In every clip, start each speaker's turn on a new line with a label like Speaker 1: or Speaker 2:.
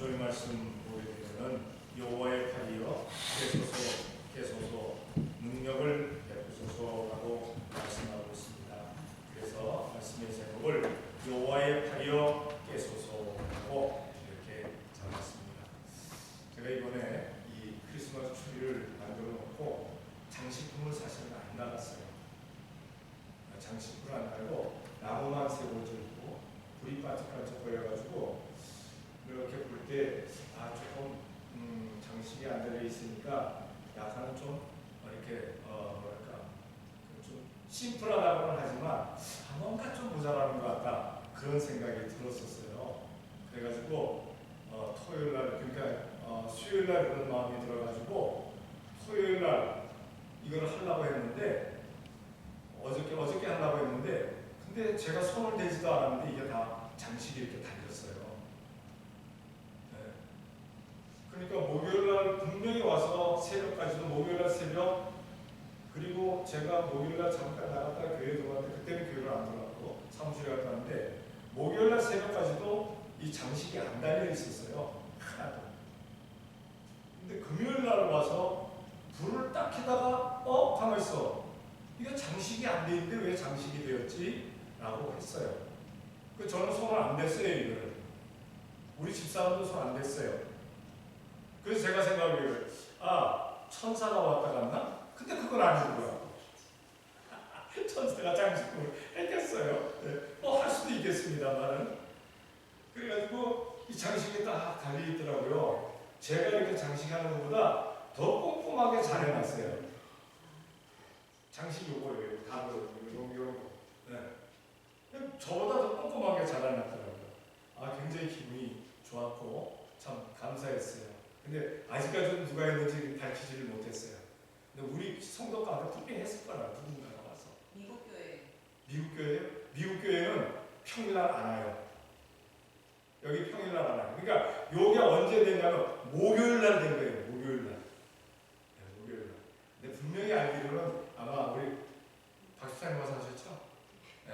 Speaker 1: 주의 말씀 보게 되면은 여호와의 팔이여 계소서 능력을 베푸소서라고 말씀하고 있습니다. 그래서 말씀의 제목을 여호와의 팔이여 계소서라고 이렇게 잡았습니다. 제가 이번에 이 크리스마스 트리를 만들어 놓고 장식품을 사실은 안 나갔어요. 장식품을 안 달고 나무만 세워져 있고 불이 반짝반짝 보여가지고 이렇게 볼 때 조금 장식이 안 되어 있으니까 약간 좀 이렇게 뭐랄까 좀 심플하다고는 하지만 뭔가 좀 모자라는 것 같다 그런 생각이 들었었어요. 그래가지고 토요일날 그러니까 수요일날 그런 마음이 들어가지고 토요일날 이걸 하려고 했는데 어저께 하려고 했는데 근데 제가 손을 대지도 않았는데 이게 다 장식이 이렇게 달렸어요. 네. 그러니까 목요일날 분명히 와서 새벽까지도 목요일날 새벽 그리고 제가 목요일날 잠깐 나갔다가 교회에 들어갔는데 그때는 교회를 안 들어갔고 사무실에 갔다 왔는데 목요일날 새벽까지도 이 장식이 안 달려 있었어요. 하나도. 근데 금요일날 와서 불을 딱 켜다가 가만 있어. 이거 장식이 안 돼 있는데 왜 장식이 되었지? 라고 했어요. 저는 손을 안 댔어요, 이거를. 우리 집사람도 손 안 댔어요. 그래서 제가 생각해요. 천사가 왔다 갔나? 근데 그건 아닌 거야. 천사가 장식품을 했겠어요. 네. 할 수도 있겠습니다만은. 그래가지고 이 장식이 딱 달려있더라고요. 제가 이렇게 장식하는 것보다 더 꼼꼼하게 잘 해놨어요. 장식 요거예요. 요거. 네. 저보다 더 꼼꼼하게 잘 해놨더라고요. 굉장히 기분이 좋았고 참 감사했어요. 근데 아직까지는 누가 했는지 밝히지를 못했어요. 근데 우리 성도 가운데 분명히 했을 거라 누군가가 와서.
Speaker 2: 미국 교회.
Speaker 1: 미국 교회요? 미국 교회는 평일날 안 와요. 여기 평일날 안 와요. 그러니까 요게 언제 되냐면 목요일날 된 거예요. 목요일날. 네, 목요일날. 근데 분명히 알기로는 아마 우리 박수사님 와서 하셨죠? 네.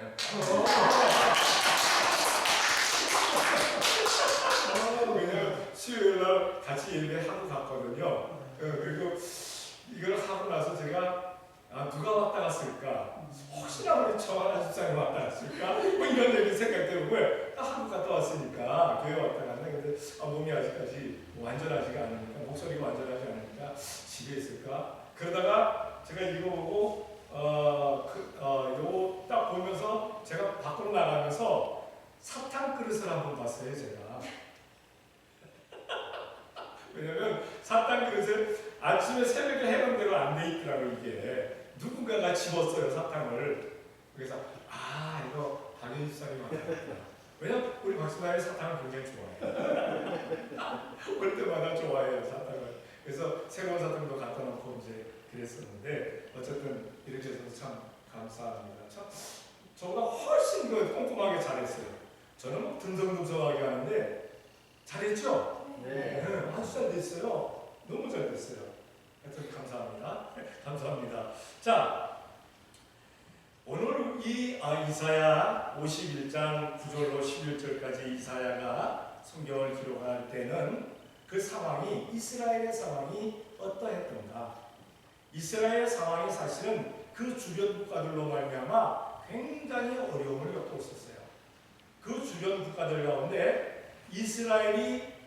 Speaker 1: 왜냐면 수요일날 같이 예배하고 갔거든요. 그리고 이걸 하고 나서 제가 누가 왔다 갔을까? 혹시나 우리 정하나 집사님 왔다 갔을까? 뭐 이런 얘기 생각되고 왜? 한국 갔다 왔으니까 교회 왔다 갔네. 근데 몸이 아직까지 완전하지가 않으니까 목소리가 완전하지 않으니까 집에 있을까? 그러다가 제가 이거 보고 요거 딱 보면서 제가 밖으로 나가면서 사탕 그릇을 한번 봤어요, 제가. 왜냐면 사탕 그릇을 아침에 새벽에 해놓은 대로 안 돼 있더라고요, 이게. 누군가가 집었어요, 사탕을. 그래서, 이거 박윤수 사람이 왔다. 왜냐면 우리 박수나의 사탕을 굉장히 좋아해요. 올 때마다 좋아해요, 사탕을. 그래서 새로운 사탕도 갖다 놓고 이제 그랬었는데, 어쨌든 이렇게 해서 참 감사합니다. 참, 저보다 훨씬 꼼꼼하게 잘했어요. 저는 막 듬성듬성하게 하는데, 잘했죠?
Speaker 2: 네.
Speaker 1: 아주 잘 됐어요. 너무 잘 됐어요. 하여튼 감사합니다. 감사합니다. 자, 오늘 이 이사야 51장 9절로 11절까지 이사야가 성경을 기록할 때는 그 상황이 이스라엘의 상황이 어떠했던가? 이스라엘의 상황이 사실은 그 주변 국가들로 말미암아 굉장히 어려움을 겪고 있었어요. 그 주변 국가들 가운데 이스라엘이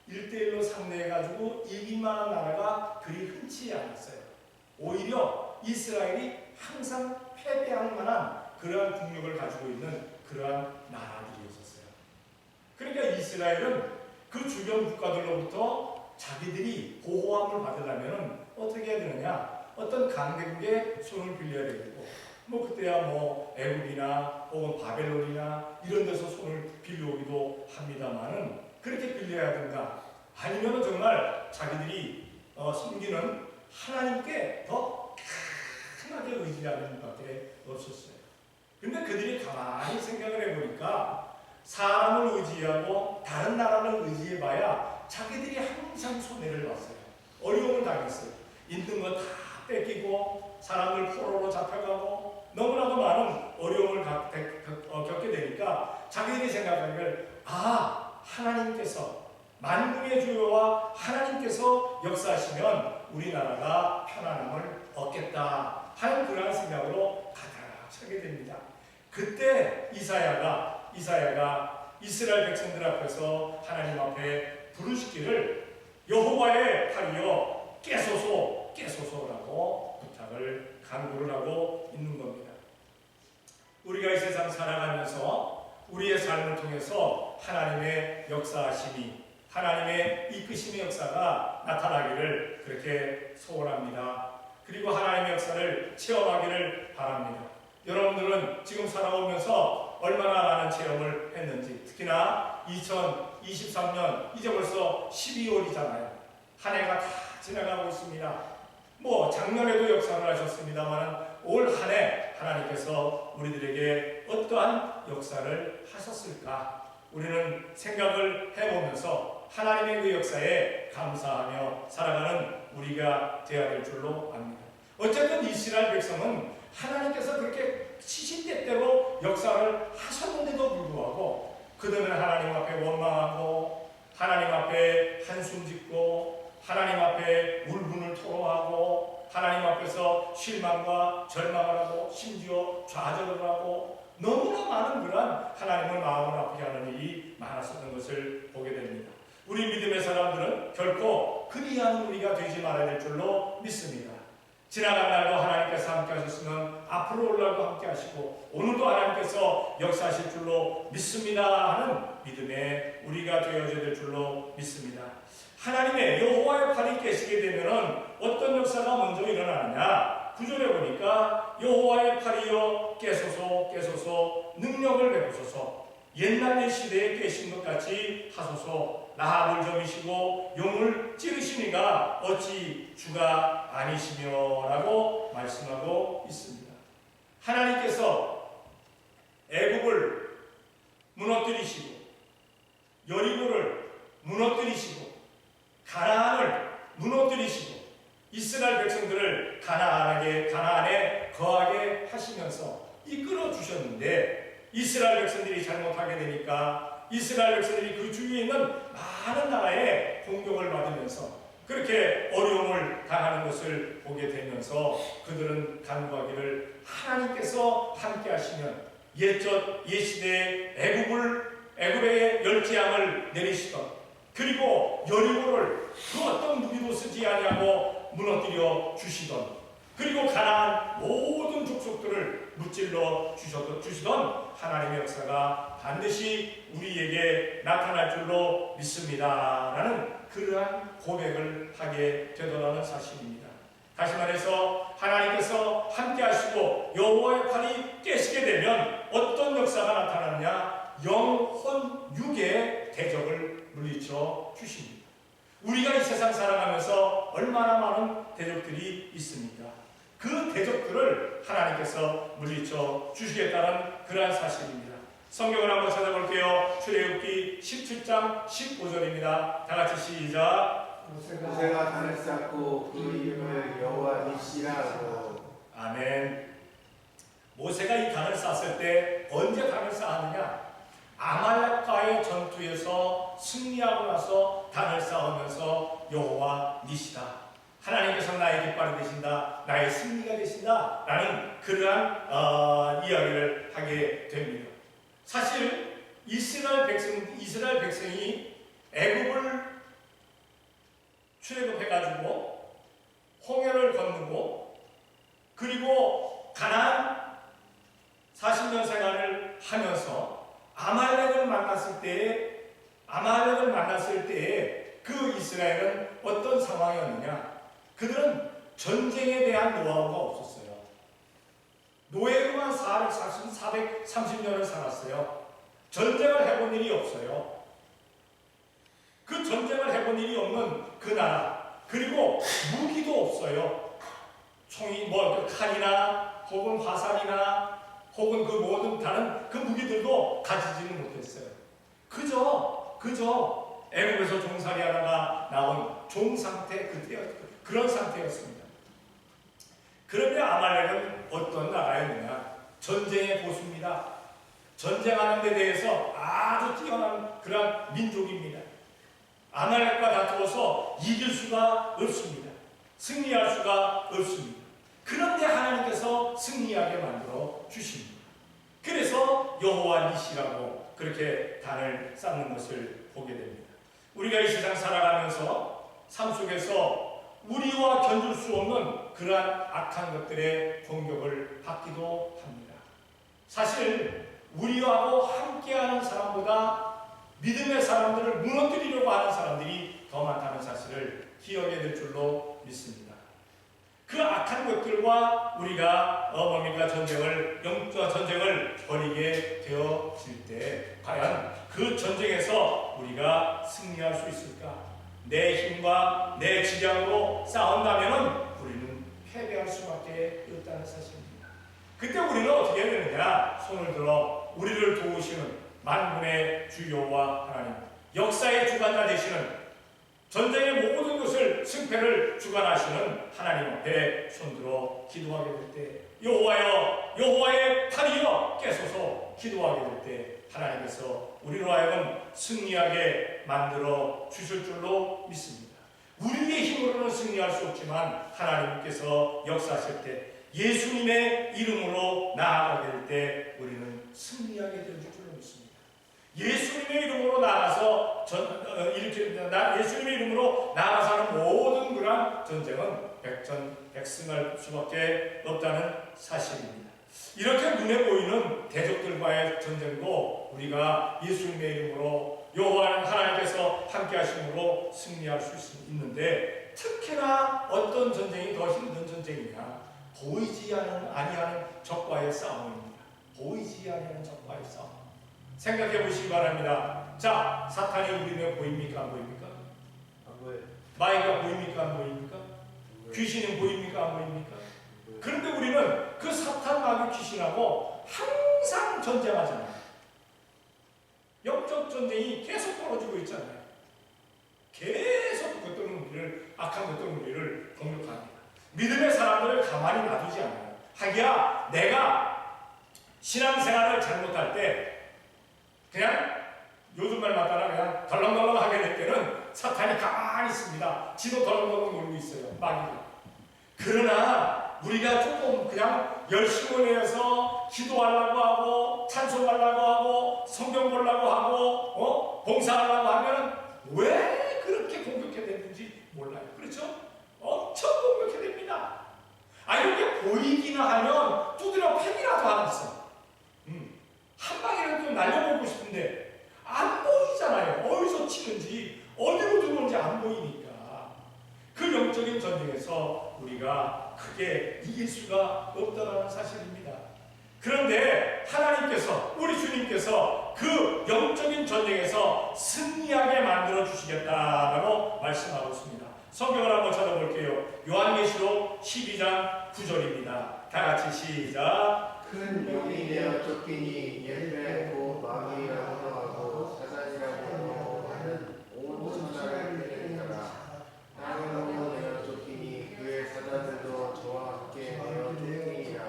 Speaker 1: 1대1로 상대해가지고 이기만한 나라가 그리 흔치 않았어요. 오히려 이스라엘이 항상 패배할 만한 그러한 국력을 가지고 있는 그러한 나라들이었어요. 그러니까 이스라엘은 그 주변 국가들로부터 자기들이 보호함을 받으려면 어떻게 해야 되느냐? 어떤 강대국의 손을 빌려야 되겠고, 그때야 애국이나 혹은 바벨론이나 이런 데서 손을 빌려오기도 합니다만은 그렇게 빌려야 된다. 아니면 정말 자기들이 섬기는 하나님께 더 강하게 의지하는 밖에 없었어요. 근데 그들이 가만히 생각을 해보니까 사람을 의지하고 다른 나라를 의지해봐야 자기들이 항상 손해를 봤어요. 어려움을 당했어요. 있는 거 다 뺏기고 사람을 포로로 잡혀가고 너무나도 많은 어려움을 겪게 되니까 자기들이 생각하기를 하나님께서 만국의 주여와 하나님께서 역사하시면 우리나라가 편안함을 얻겠다 하는 그러한 생각으로 가득하게 됩니다. 그때 이사야가 이스라엘 백성들 앞에서 하나님 앞에 부르시기를 여호와의 팔이여 깨소서 깨소서라고 부탁을 간구를 하고 있는 겁니다. 우리가 이 세상 살아가면서 우리의 삶을 통해서 하나님의 역사하심이, 하나님의 이끄심의 역사가 나타나기를 그렇게 소원합니다. 그리고 하나님의 역사를 체험하기를 바랍니다. 여러분들은 지금 살아오면서 얼마나 많은 체험을 했는지, 특히나 2023년 이제 벌써 12월이잖아요. 한 해가 다 지나가고 있습니다. 작년에도 역사를 하셨습니다만 올 한 해 하나님께서 우리들에게 어떠한 역사를 하셨을까? 우리는 생각을 해보면서 하나님의 그 역사에 감사하며 살아가는 우리가 되어야 될 줄로 압니다. 어쨌든 이스라엘 백성은 하나님께서 그렇게 시시때때로 역사를 하셨는데도 불구하고 그들은 하나님 앞에 원망하고 하나님 앞에 한숨 짓고 하나님 앞에 울분을 토로하고 하나님 앞에서 실망과 절망을 하고 심지어 좌절을 하고 너무나 많은 그러한 하나님을 마음을 아프게 하는 일이 많았었던 것을 보게 됩니다. 우리 믿음의 사람들은 결코 그리한 우리가 되지 말아야 될 줄로 믿습니다. 지나간 날도 하나님께서 함께 하셨으면 앞으로 올라도 함께 하시고 오늘도 하나님께서 역사하실 줄로 믿습니다 하는 믿음에 우리가 되어져야 될 줄로 믿습니다. 하나님의 여호와의 팔이 깨시게 되면 어떤 역사가 먼저 일어나느냐? 9절에 보니까 여호와의 팔이여 깨소서 깨소서 능력을 베푸소서 옛날 시대에 깨신 것 같이 하소서 라합을 점이시고 용을 찌르시니가 어찌 주가 아니시며 라고 말씀하고 있습니다. 하나님께서 애굽을 무너뜨리시고 여리고를 무너뜨리시고 가나안을 무너뜨리시고 이스라엘 백성들을 가나안에 거하게 하시면서 이끌어 주셨는데 이스라엘 백성들이 잘못하게 되니까 이스라엘 백성들이 그 주위에 있는 많은 나라의 공격을 받으면서 그렇게 어려움을 당하는 것을 보게 되면서 그들은 간구하기를 하나님께서 함께 하시면 옛시대에 애굽의 열재앙을 내리시던 그리고 여리고를 그 어떤 무기도 쓰지 아니하고 무너뜨려 주시던 그리고 가나안 모든 족속들을 무찔러 주시던 하나님의 역사가 반드시 우리에게 나타날 줄로 믿습니다 라는 그러한 고백을 하게 되더라는 사실입니다. 다시 말해서 하나님께서 함께 하시고 여호와의 팔이 깨시게 되면 어떤 역사가 나타나느냐? 영혼 육의 대적을 물리쳐 주십니다. 우리가 이 세상 살아가면서 얼마나 많은 대적들이 있습니까? 그 대적들을 하나님께서 물리쳐 주시겠다는 그러한 사실입니다. 성경을 한번 찾아볼게요. 출애굽기 17장 15절입니다. 다같이 시작.
Speaker 2: 모세가 단을 쌓고 그 이름을 여호와 니시라고.
Speaker 1: 아멘. 모세가 이 단을 쌓았을 때 언제 단을 쌓았느냐? 아말렉과의 전투에서 승리하고 나서 단을 쌓으면서 여호와 니시다. 하나님께서 나의 깃발이 되신다. 나의 승리가 되신다. 라는 그러한 이야기를 하게 됩니다. 사실 이스라엘 백성이 애굽을 출애굽해가지고 홍해를 건너고 그리고 가나안 40년 생활을 하면서 아말렉을 만났을 때에 그 이스라엘은 어떤 상황이었느냐? 그들은 전쟁에 대한 노하우가 없었어요. 노예로만 430년을 살았어요. 전쟁을 해본 일이 없어요. 그 전쟁을 해본 일이 없는 그 나라, 그리고 무기도 없어요. 총이 칼이나 혹은 화살이나 혹은 그 모든 다른 그 무기들도 가지지는 못했어요. 그저 애굽에서 종살이 하다가 나온 종 상태 그런 상태였습니다. 그런데 아말렉은 어떤 나라였느냐? 전쟁의 고수입니다. 전쟁하는 데 대해서 아주 뛰어난 그런 민족입니다.
Speaker 3: 아말렉과 다투어서 이길 수가 없습니다. 승리할 수가 없습니다. 그런데 하나님께서 승리하게 만들어 주십니다. 그래서 여호와 니시라고 그렇게 단을 쌓는 것을 보게 됩니다. 우리가 이 세상 살아가면서 삶 속에서 우리와 견딜 수 없는 그러한 악한 것들의 공격을 받기도 합니다. 사실 우리하고 함께하는 사람보다 믿음의 사람들을 무너뜨리려고 하는 사람들이 더 많다는 사실을 기억해야 될 줄로 믿습니다. 그 악한 것들과 우리가 영적 전쟁을 벌이게 되어질 때 과연 그 전쟁에서 우리가 승리할 수 있을까? 내 힘과 내 지략으로 싸운다면 우리는 패배할 수밖에 없다는 사실입니다. 그때 우리는 어떻게 해야 되느냐? 손을 들어 우리를 도우시는 만군의 주 여호와 하나님, 역사의 주관자 되시는 전쟁의 모든 것을 승패를 주관하시는 하나님 앞에 손들어 기도하게 될 때, 여호와여, 여호와의 팔이여 깨소서 기도하게 될 때 하나님께서 우리로 하여금 승리하게 만들어 주실 줄로 믿습니다. 우리의 힘으로는 승리할 수 없지만 하나님께서 역사하실 때 예수님의 이름으로 나아가게 될 때 우리는 승리하게 될 줄로 믿습니다. 예수님의 이름으로 나가서 예수님의 이름으로 나가서 하는 모든 그런 전쟁은 백전백승할 수밖에 없다는 사실입니다. 이렇게 눈에 보이는 대적들과의 전쟁도 우리가 예수님의 이름으로 여호와 하나님께서 함께 하심으로 승리할 수 있는데, 특히나 어떤 전쟁이 더 힘든 전쟁이냐? 보이지 아니하는 적과의 싸움입니다. 보이지 아니하는 적과의 싸움. 생각해 보시기 바랍니다. 자, 사탄이 우리 눈에 보입니까? 안 보입니까?
Speaker 2: 안 보여요.
Speaker 3: 마귀가 보입니까? 안 보입니까? 귀신은 보입니까? 안 보입니까? 그런데 우리는 그 사탄, 마귀, 귀신하고 항상 전쟁하잖아요. 영적 전쟁이 계속 벌어지고 있잖아요. 계속 그것들은 우리를, 악한 것들은 우리를 공격합니다. 믿음의 사람들을 가만히 놔두지 않아요. 하기야 내가 신앙생활을 잘못할 때 그냥 요즘 말 맞다나 그냥 덜렁덜렁 하게 될 때는 사탄이 가만히 있습니다. 지도 덜렁덜렁 놀고 있어요. 마귀가. 그러나 우리가 조금 그냥 열심을 내서 기도하려고 하고 찬송하려고 하고 성경 보려고 하고 봉사하려고 하면 왜 그렇게 공격해 됐는지 몰라요. 그렇죠? 엄청 공격해 됩니다. 이렇게 보이기나 하면 두드려 패기라도 하겠어. 한 방이라도 좀 날려보고 싶은데 안 보이잖아요. 어디서 치는지 어디로 들어오는지 안 보이니까 그 영적인 전쟁에서 우리가 크게 이길 수가 없다는 사실입니다. 그런데 하나님께서, 우리 주님께서 그 영적인 전쟁에서 승리하게 만들어 주시겠다라고 말씀하고 있습니다. 성경을 한번 찾아볼게요. 요한계시록 12장 9절입니다. 다 같이 시작.
Speaker 2: 큰 용이 되어 쫓기니 예배하고 마귀라고도 하고 사단이라고도 하는 온 천하를 때리리라. 땅으로 되어 쫓기니 그의 사단들도 저와 함께 되어 쫓기니라.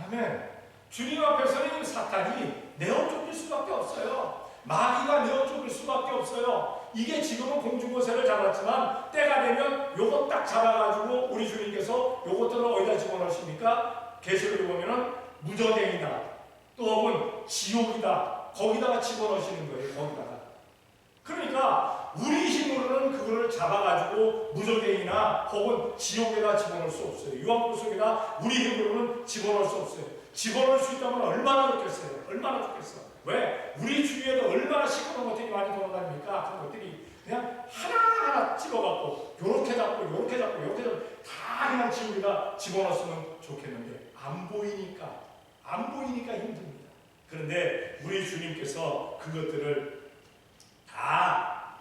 Speaker 3: 아멘. 주님 앞에서는 사탄이 내어 쫓길 수밖에 없어요. 마귀가 내어 쫓길 수밖에 없어요. 이게 지금은 공중고세를 잡았지만 때가 되면 요거 딱 잡아가지고 우리 주님께서 요것들을 어디다 집어넣으십니까? 계시록에 보면은 무저갱이다, 또 혹은 지옥이다, 거기다가 집어넣으시는 거예요. 거기다가. 그러니까 우리 힘으로는 그거를 잡아가지고 무저갱이나 혹은 지옥에다 집어넣을 수 없어요. 유황불 속에다 우리 힘으로는 집어넣을 수 없어요. 집어넣을 수 있다면 얼마나 좋겠어요. 얼마나 좋겠어. 왜? 우리 주위에도 얼마나 시커먼 것들이 많이 돌아다닙니까? 악한 것들이 그냥 하나하나 찍어갖고 요렇게 잡고 요렇게 잡고 요렇게 잡고 다 그냥 지옥에다 집어넣었으면 좋겠는데 안 보이니까 힘듭니다. 그런데 우리 주님께서 그것들을 다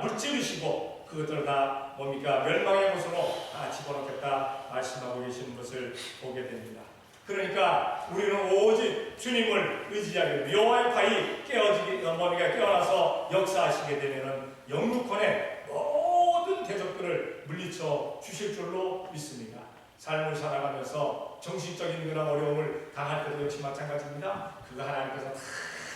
Speaker 3: 물찌르시고 그것들을 다 멸망의 곳으로 다 집어넣겠다 말씀하고 계시는 것을 보게 됩니다. 그러니까 우리는 오직 주님을 의지하게 됩니다. 여호와의 팔이 깨어나서 역사하시게 되면은 영육권의 모든 대적들을 물리쳐 주실 줄로 믿습니다. 삶을 살아가면서 정신적인 그런 어려움을 당할 때도 역시 마찬가지입니다. 그거 하나님께서 다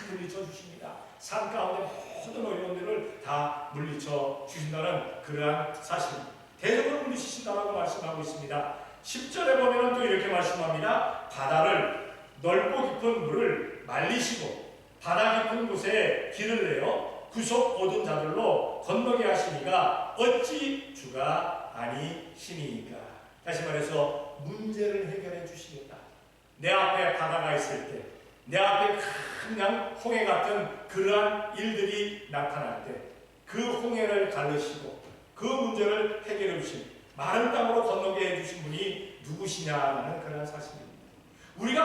Speaker 3: 물리쳐 주십니다. 삶 가운데 모든 어려움들을 것들을 다 물리쳐 주신다는 그러한 사실, 대적을 물리치신다라고 말씀하고 있습니다. 10절에 보면 또 이렇게 말씀합니다. 바다를 넓고 깊은 물을 말리시고 바다 깊은 곳에 길을 내어 구속 얻은 자들로 건너게 하시니가 어찌 주가 아니시니까. 다시 말해서 문제를 해결해 주시겠다. 내 앞에 바다가 있을 때, 내 앞에 그냥 홍해 같은 그러한 일들이 나타날 때 그 홍해를 가르시고 그 문제를 해결해 주신, 마른 땅으로 건너게 해주신 분이 누구시냐는 그런 사실입니다. 우리가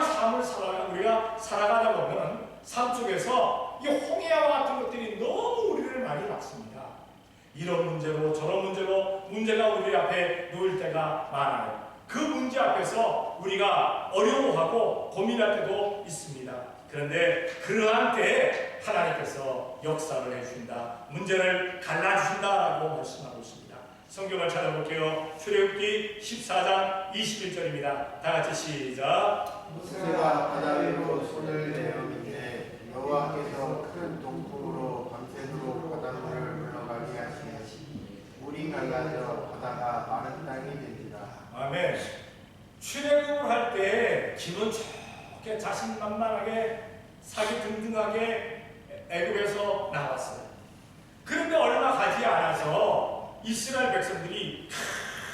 Speaker 3: 우리가 살아가다 보면 삶 속에서 이 홍해와 같은 것들이 너무 우리를 많이 막습니다. 이런 문제로 저런 문제로 문제가 우리 앞에 놓일 때가 많아요. 그 문제 앞에서 우리가 어려워하고 고민할 때도 있습니다. 그런데 그러한 때에 하나님께서 역사를 해주신다, 문제를 갈라주신다라고 말씀하고 있습니다. 성경을 찾아볼게요. 출애굽기 14장 21절입니다. 다 같이 시작.
Speaker 2: 모세가 바다 위로 손을 내어 밑에 여호와께서 큰 동풍으로 밤새도록 바닷물을 흘러가게 하시니 물이 갈라져 바다가 마른 땅이 되니라.
Speaker 3: 아멘. 출애굽을 할 때 기분 좋게 자신만만하게 사기 등등하게 애굽에서 나왔어요. 그런데 얼마 가지 않아서 이스라엘 백성들이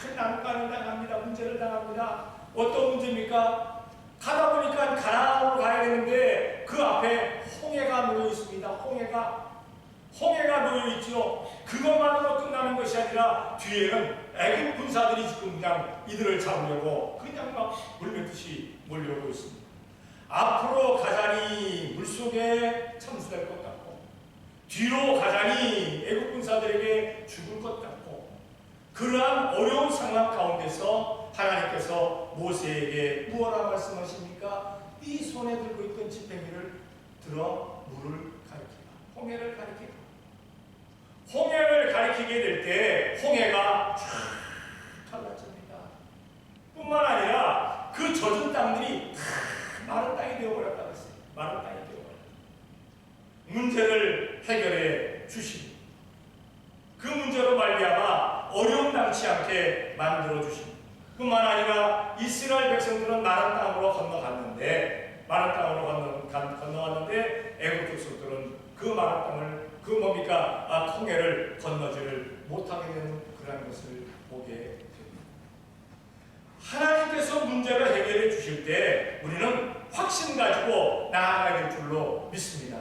Speaker 3: 큰 난관을 당합니다. 문제를 당합니다. 어떤 문제입니까? 가다 보니까 가나안으로 가야 되는데 그 앞에 홍해가 놓여 있습니다. 홍해가 놓여 있죠. 그것만으로 끝나는 것이 아니라 뒤에는 애굽 군사들이 지금 그냥 이들을 잡으려고 그냥 막 물밀듯이 몰려오고 있습니다. 앞으로 가자니 물속에 참수될 것 같고, 뒤로 가자니 애굽 군사들에게 죽을 것 같고, 그러한 어려운 상황 가운데서 하나님께서 모세에게 무엇라 말씀하십니까? 네 손에 들고 있던 지팡이를 들어 물을 가리키라. 홍해를 가리키라. 홍해를 가리키게 될 때 홍해가 쫙 갈라집니다. 뿐만 아니라 그 젖은 땅들이 다 마른 땅이 되어버렸다고 했어요. 마른 땅이 되어버렸다. 문제를 해결해 주십니다. 그 문제로 말미암아 어려움 당치 않게 만들어 주십니다. 뿐만 아니라 이스라엘 백성들은 마른 땅으로 건너갔는데, 애굽 백성들은 그 마른 땅을 홍해를 건너지를 못하게 되는 그런 것을 보게 됩니다. 하나님께서 문제를 해결해 주실 때 우리는 확신 가지고 나아가야 될 줄로 믿습니다.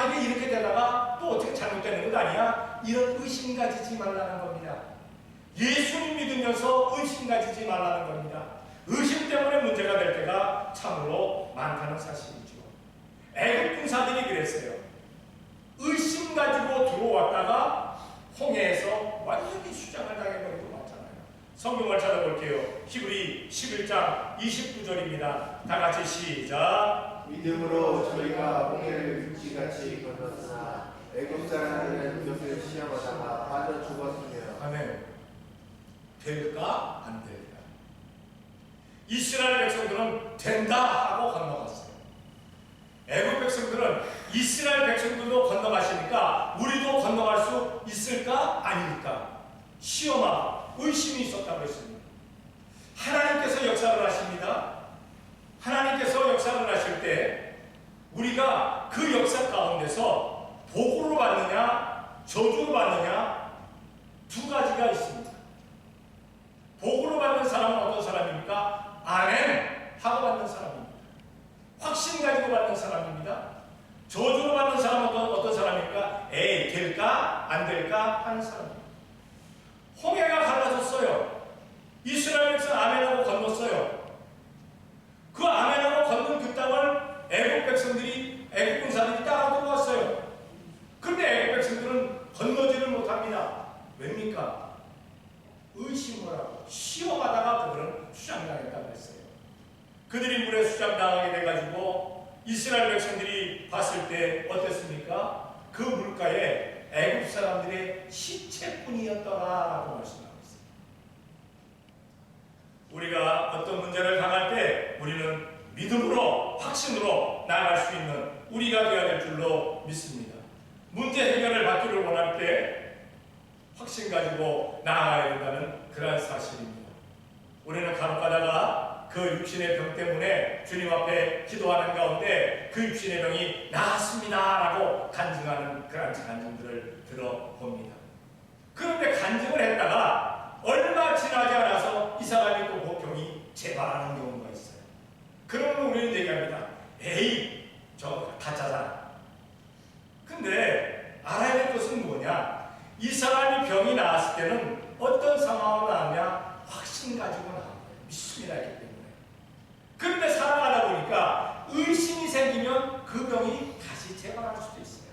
Speaker 3: 이게 이렇게 되다가 또 어떻게 잘못되는 것 아니야? 이런 의심 가지지 말라는 겁니다. 예수님 믿으면서 의심 가지지 말라는 겁니다. 의심 때문에 문제가 될 때가 참으로 많다는 사실이죠. 애굽 군사들이 그랬어요. 의심 가지고 들어왔다가 홍해에서 완전히 수장을 당해버리고 말잖아요. 성경을 찾아볼게요. 히브리 11장 29절입니다. 다 같이 시작.
Speaker 2: 믿음으로 저희가 홍해를 육지같이 건넜으나 애굽 사람들은 이것을 시험하다가 빠져 죽었으며.
Speaker 3: 아멘. 될까 안 될까? 이스라엘 백성들은 된다 하고 건너갔어요. 애굽 백성들은 이스라엘 백성들도 건너가시니까 우리도 건너갈 수 있을까 아닐까 시험하고 의심이 있었다고 했습니다. 하나님께서 역사를 하십니다. 하나님께서 역사를 하실 때 우리가 그 역사 가운데서 복으로 받느냐 저주로 받느냐 두 가지가 있습니다. 복으로 받는 사람은 어떤 사람입니까? 아멘 하고 받는 사람입니다. 확신 가지고 받는 사람입니다. 저주로 받는 사람은 어떤 사람입니까? 에이 될까 안 될까 하는 사람입니다. 홍해가 갈라졌어요. 이스라엘 백성 아멘하고 건넜어요. 그 아멘하고 건넌 그 땅을 애굽 백성들이, 애굽 군사들이 따라 들어왔어요. 그런데 애굽 백성들은 건너지를 못합니다. 왜입니까? 의심을 하고 시험하다가 그들은 수장당했다고 했어요. 그들이 물에 수장당하게 돼가지고 이스라엘 백성들이 봤을 때 어땠습니까? 그 물가에 애굽 사람들의 시체뿐이었더라라고 말씀하고 있어요. 우리가 어떤 문제를 당할 때 우리는 믿음으로 확신으로 나아갈 수 있는 우리가 되어야 될 줄로 믿습니다. 문제 해결을 받기를 원할 때 확신 가지고 나아가야 된다는 그러한 사실입니다. 우리는 간혹가다가 그 육신의 병 때문에 주님 앞에 기도하는 가운데 그 육신의 병이 나았습니다라고 간증하는 그러한 간증들을 들어봅니다. 그런데 간증을 했다가 얼마 지나지 않아서 이 사람이 또 그 병이 재발하는 경우가 있어요. 그러면 우리는 얘기합니다. 에이, 저 가짜잖아. 근데 알아야 될 것은 뭐냐? 이 사람이 병이 나았을 때는 어떤 상황으로 나왔냐? 확신 가지고 나온 거예요. 믿습니다 했기 때문에. 그런데 살아가다 보니까 의심이 생기면 그 병이 다시 재발할 수도 있어요.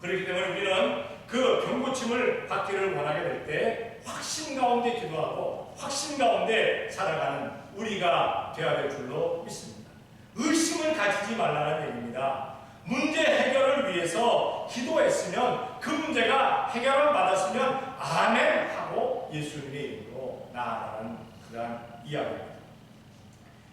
Speaker 3: 그렇기 때문에 우리는 그 병고침을 받기를 원하게 될 때 확신 가운데 기도하고 확신 가운데 살아가는 우리가 되어야 될 줄로 믿습니다. 의심을 가지지 말라는 얘기입니다. 문제 해결을 위해서 기도했으면 그 문제가 해결을 받았으면 아멘 하고 예수님의 이름으로 나아가는 그러한 이야기입니다.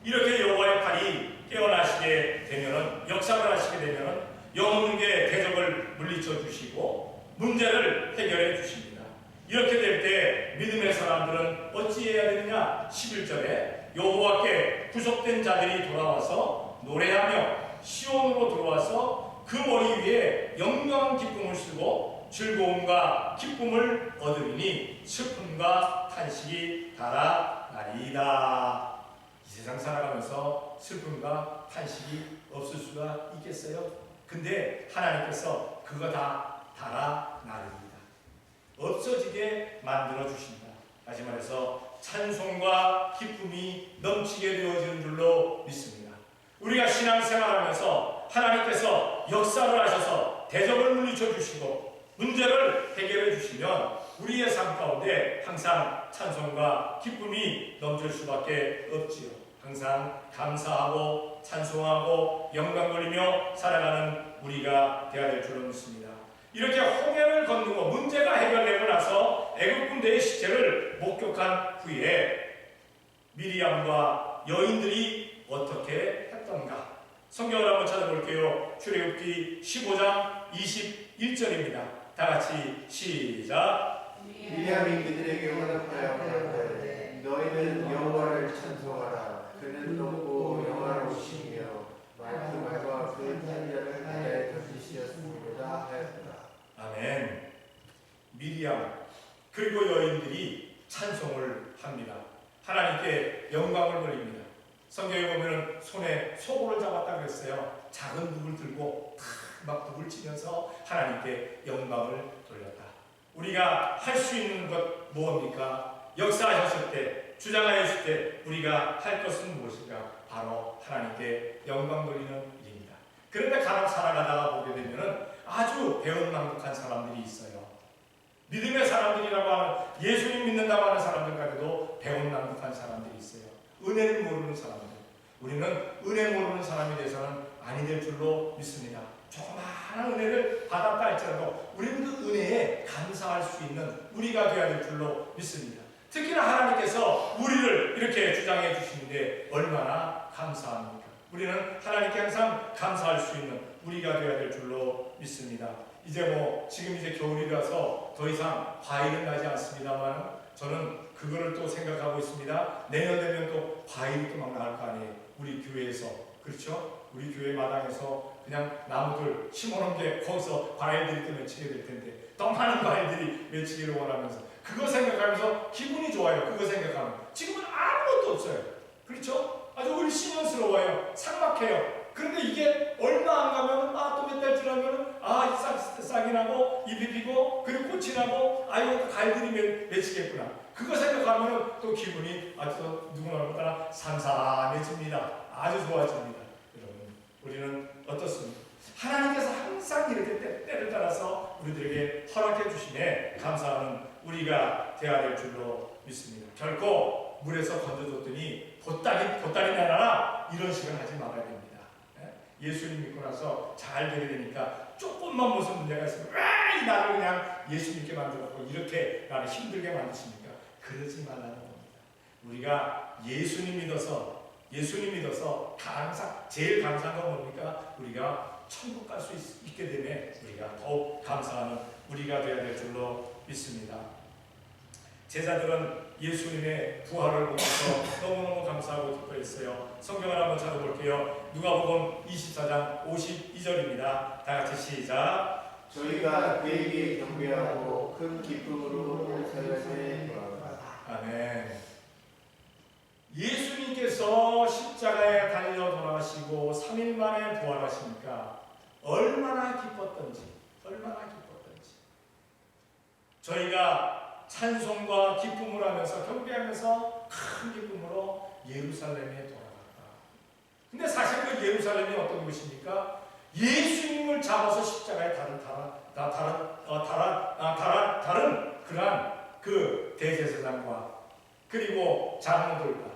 Speaker 3: 이렇게 여호와의 팔이 깨어나시게 되면은, 역사를 하시게 되면은 영혼에게 대적을 물리쳐 주시고 문제를 해결해 주십니다. 이렇게 될 때 믿음의 사람들은 어찌해야 되느냐? 11절에 여호와께 구속된 자들이 돌아와서 노래하며 시온으로 들어와서 그 머리 위에 영광 기쁨을 쓰고 즐거움과 기쁨을 얻으리니 슬픔과 탄식이 달아나리이다. 이 세상 살아가면서 슬픔과 탄식이 없을 수가 있겠어요? 근데 하나님께서 그거 다 달아나립니다. 없어지게 만들어 주신다. 다시 말해서 찬송과 기쁨이 넘치게 되어지는 줄로 믿습니다. 우리가 신앙생활하면서 하나님께서 역사를 하셔서 대적을 물리쳐 주시고 문제를 해결해 주시면 우리의 삶 가운데 항상 찬송과 기쁨이 넘칠 수밖에 없지요. 항상 감사하고 찬송하고 영광 돌리며 살아가는 우리가 되어야 될 줄로 믿습니다. 이렇게 홍해를 건너고 문제가 해결되고 나서 애굽 군대의 시체를 목격한 후에 미리암과 여인들이 어떻게 했던가? 성경을 한번 찾아볼게요. 출애굽기 15장 21절입니다. 다 같이 시작.
Speaker 2: 미리암이 그들에게 응답하여 가라사대 너희는 여호와를 찬송하라. 그는 높고 영화로우시며 말씀과 그 탄자를 나라에 던지시었습니다 하였더라.
Speaker 3: 아멘. 미리암 그리고 여인들이 찬송을 합니다. 하나님께 영광을 돌립니다. 성경에 보면 손에 소고를 잡았다 그랬어요. 작은 북을 들고 막 북을 치면서 하나님께 영광을 돌렸다. 우리가 할 수 있는 것 무엇입니까? 역사하셨을 때, 주장하셨을 때 우리가 할 것은 무엇인가? 바로 하나님께 영광 돌리는 일입니다. 그런데 간혹 살아가다가 보게 되면 아주 배은망덕한 사람들이 있어요. 믿음의 사람들이라고 하는, 예수님 믿는다고 하는 사람들까지도 배은망덕한 사람들이 있어요. 은혜를 모르는 사람들. 우리는 은혜 모르는 사람에 대해서는 아니 될 줄로 믿습니다. 조그마한 은혜를 받았다 할지라도 우리는 그 은혜에 감사할 수 있는 우리가 되어야 될 줄로 믿습니다. 특히나 하나님께서 우리를 이렇게 주장해 주시는데 얼마나 감사합니까? 우리는 하나님께 항상 감사할 수 있는 우리가 되어야 될 줄로 믿습니다. 이제 지금 이제 겨울이라서 더 이상 과일은 나지 않습니다만 저는 그거를 또 생각하고 있습니다. 내년 되면 또 과일이 또 막 나올 거 아니에요. 우리 교회에서. 그렇죠? 우리 교회 마당에서 그냥 나무들 심어놓은 게 거기서 과일들이 또 맺히게 될 텐데 더 많은 과일들이 맺히기를 원하면서 그거 생각하면서 기분이 좋아요. 그거 생각하면. 지금은 아무것도 없어요. 그렇죠? 아주 울신연스러워요. 삭막해요. 그런데 이게 얼마 안 가면 또 몇 달 지나면 싹이 나고 잎이 피고 그리고 꽃이 나고 이거 과일들이 맺히겠구나. 그거 생각하면 또 기분이 아주 누구나보다 산산해집니다. 아주 좋아집니다. 여러분, 우리는 어떻습니까? 하나님께서 항상 이렇게 때를 따라서 우리들에게 허락해 주심에 감사하는 우리가 되어야 될 줄로 믿습니다. 결코 물에서 건져줬더니 보따리 내놔라 이런 식으로 하지 말아야 됩니다. 예수님 믿고 나서 잘 되게 되니까 조금만 무슨 문제가 있으면 이 나를 그냥 예수 믿게 만들었고 이렇게 나를 힘들게 만드십니까? 그러지 말라는 겁니다. 우리가 예수님 믿어서 항상 제일 감사한 건 뭡니까? 우리가 천국 갈 수 있게 되면 우리가 더욱 감사하는 우리가 되어야 될 줄로 믿습니다. 제자들은 예수님의 부활을 보면서 너무너무 감사하고 기뻐했어요. 성경을 한번 찾아볼게요. 누가복음 24장 52절입니다. 다 같이 시작.
Speaker 2: 저희가 그에게 경배하고 큰 기쁨으로 세상에 돌아가다.
Speaker 3: 아멘. 예수님께서 십자가에 달려 돌아가시고 3일 만에 부활하시니까 얼마나 기뻤던지 저희가 찬송과 기쁨을 하면서 경배하면서 큰 기pom으로 예루살렘에 돌아갔다. 근데 사실 그 예루살렘이 어떤 곳입니까? 예수님을 잡아서 십자가에 다른 그러한 그 대제사장과 그리고 장로들과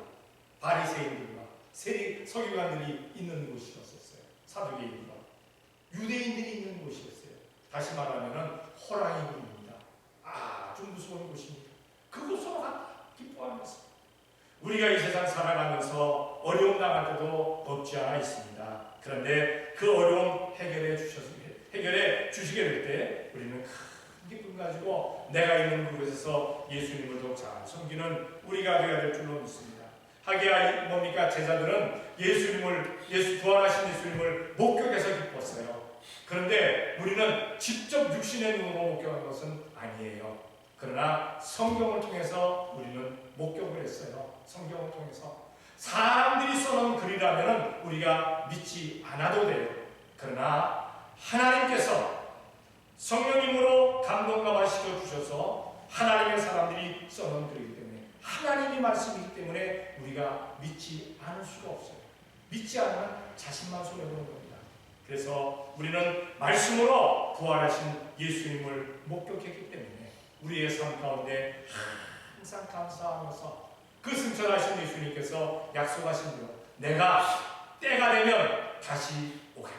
Speaker 3: 바리새인들과 서기관들이 있는 곳이었어요. 사두개인과 유대인들이 있는 곳이었어요. 다시 말하면 호랑이굴입니다. 아주 무서운 곳입니다. 그곳으로 갔다 기뻐하면서 우리가 이 세상 살아가면서 어려움 당할 때도 없지 않아 있습니다. 그런데 그 어려움 해결해 주시게 될 때 우리는 큰 기쁨 가지고 내가 있는 그곳에서 예수님을 더욱 잘 섬기는 우리가 되어야 될 줄로 믿습니다. 하기야 뭡니까? 제자들은 부활하신 예수님을 목격해서 기뻤어요. 그런데 우리는 직접 육신의 눈으로 목격한 것은 아니에요. 그러나 성경을 통해서 우리는 목격을 했어요. 성경을 통해서 사람들이 써놓은 글이라면 우리가 믿지 않아도 돼요. 그러나 하나님께서 성령님으로 감동감화 시켜주셔서 하나님의 사람들이 써놓은 글이기 때문에 하나님의 말씀이기 때문에 우리가 믿지 않을 수가 없어요. 믿지 않으면 자신만 손해보는 겁니다. 그래서 우리는 말씀으로 부활하신 예수님을 목격했기 때문에 우리의 삶 가운데 항상 감사하면서 그 승천하신 예수님께서 약속하신 대로 내가 때가 되면 다시 오겠다.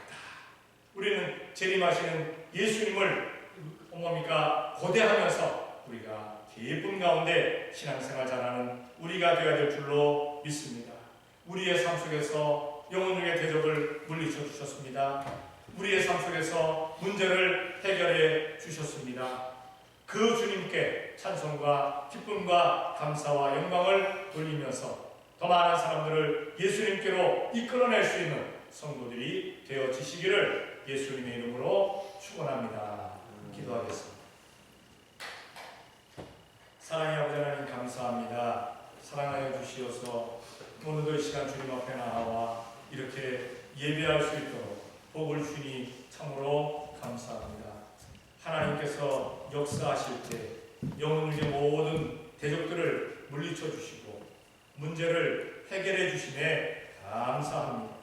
Speaker 3: 우리는 재림하시는 예수님을 고대하면서 우리가 기쁨 가운데 신앙생활 잘하는 우리가 되어야 될 줄로 믿습니다. 우리의 삶 속에서 영혼의 대적을 물리쳐 주셨습니다. 우리의 삶 속에서 문제를 해결해 주셨습니다. 그 주님께 찬송과 기쁨과 감사와 영광을 돌리면서 더 많은 사람들을 예수님께로 이끌어낼 수 있는 성도들이 되어지시기를 예수님의 이름으로 축원합니다. 기도하겠습니다. 사랑의 아버지 하나님 감사합니다. 사랑하여 주시어서 오늘도 이 시간 주님 앞에 나와 이렇게 예배할 수 있도록 복을 주니 참으로 감사합니다. 하나님께서 역사하실 때 영혼의 모든 대적들을 물리쳐 주시고 문제를 해결해 주심에 감사합니다.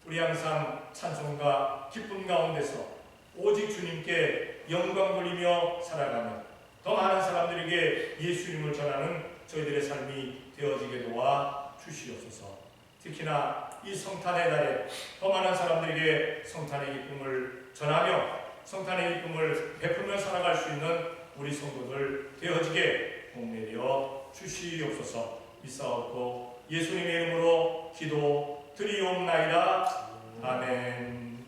Speaker 3: 우리 항상 찬송과 기쁨 가운데서 오직 주님께 영광 돌리며 살아가는 더 많은 사람들에게 예수님을 전하는 저희들의 삶이 되어지게 도와 주시옵소서. 특히나 이 성탄의 달에 더 많은 사람들에게 성탄의 기쁨을 전하며 성탄의 기쁨을 베풀며 살아갈 수 있는 우리 성도들 되어지게 복내려 주시옵소서. 믿사옵고 예수님의 이름으로 기도 드리옵나이다. 아멘.